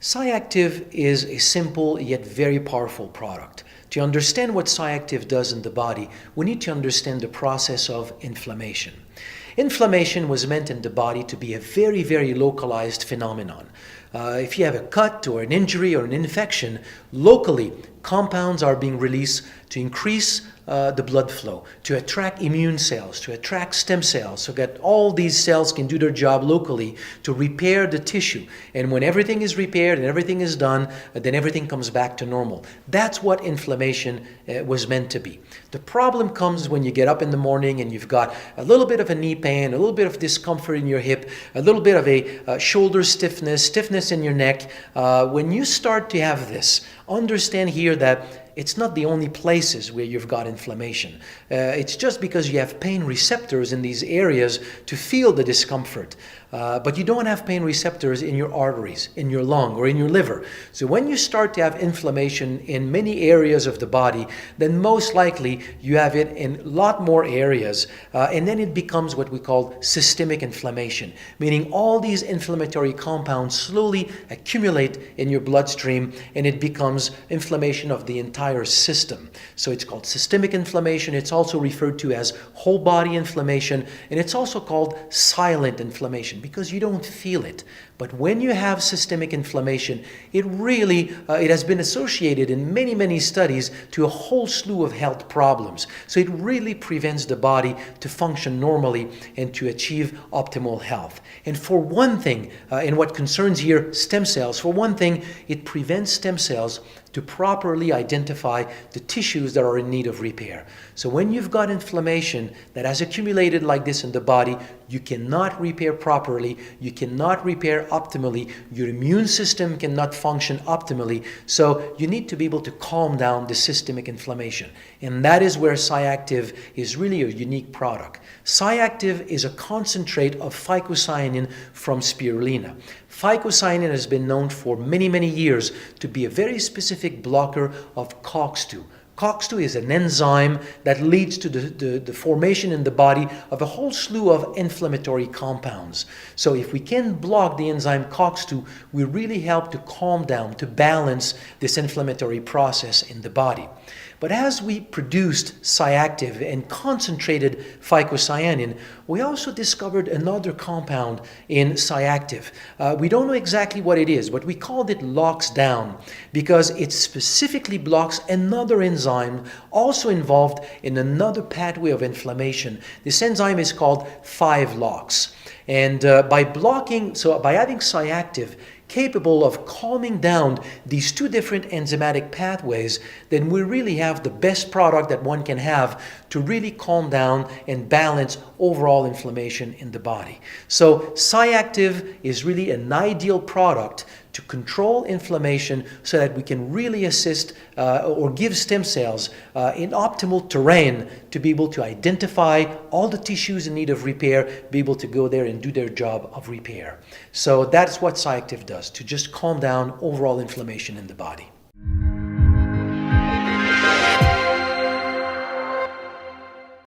Cyactiv is a simple yet very powerful product. To understand what Cyactiv does in the body, we need to understand the process of inflammation. Inflammation was meant in the body to be a very, very localized phenomenon. If you have a cut or an injury or an infection, locally, compounds are being released to increase the blood flow, to attract immune cells, to attract stem cells, so that all these cells can do their job locally to repair the tissue. And when everything is repaired and everything is done, then everything comes back to normal. That's what inflammation was meant to be. The problem comes when you get up in the morning and you've got a little bit of a knee pain, a little bit of discomfort in your hip, a little bit of a shoulder stiffness in your neck. When you start to have this, understand here that it's not the only places where you've got inflammation. It's just because you have pain receptors in these areas to feel the discomfort. But you don't have pain receptors in your arteries, in your lung, or in your liver. So when you start to have inflammation in many areas of the body, then most likely you have it in a lot more areas. And then it becomes what we call systemic inflammation, meaning all these inflammatory compounds slowly accumulate in your bloodstream, and it becomes inflammation of the entire system. So it's called systemic inflammation. It's also referred to as whole body inflammation, and it's also called silent inflammation, because you don't feel it. But when you have systemic inflammation, it has been associated in many studies to a whole slew of health problems. So it really prevents the body to function normally and to achieve optimal health. And for one thing, in what concerns here stem cells, for one thing, it prevents stem cells to properly identify the tissues that are in need of repair. So when you've got inflammation that has accumulated like this in the body, you cannot repair properly, you cannot repair optimally, your immune system cannot function optimally, so you need to be able to calm down the systemic inflammation. And that is where Cyactiv is really a unique product. Cyactiv is a concentrate of phycocyanin from spirulina. Phycocyanin has been known for many years to be a very specific blocker of COX-2. COX-2 is an enzyme that leads to the formation in the body of a whole slew of inflammatory compounds. So if we can block the enzyme COX-2, we really help to calm down, to balance this inflammatory process in the body. But as we produced Cyactiv and concentrated phycocyanin, we also discovered another compound in Cyactiv. We don't know exactly what it is, but we called it LOX down because it specifically blocks another enzyme also involved in another pathway of inflammation. This enzyme is called 5-LOX. And by having Cyactiv capable of calming down these two different enzymatic pathways, then we really have the best product that one can have to really calm down and balance overall inflammation in the body. So Cyactiv is really an ideal product to control inflammation so that we can really assist or give stem cells in optimal terrain to be able to identify all the tissues in need of repair, be able to go there and do their job of repair. So that's what Cyactiv does, to just calm down overall inflammation in the body.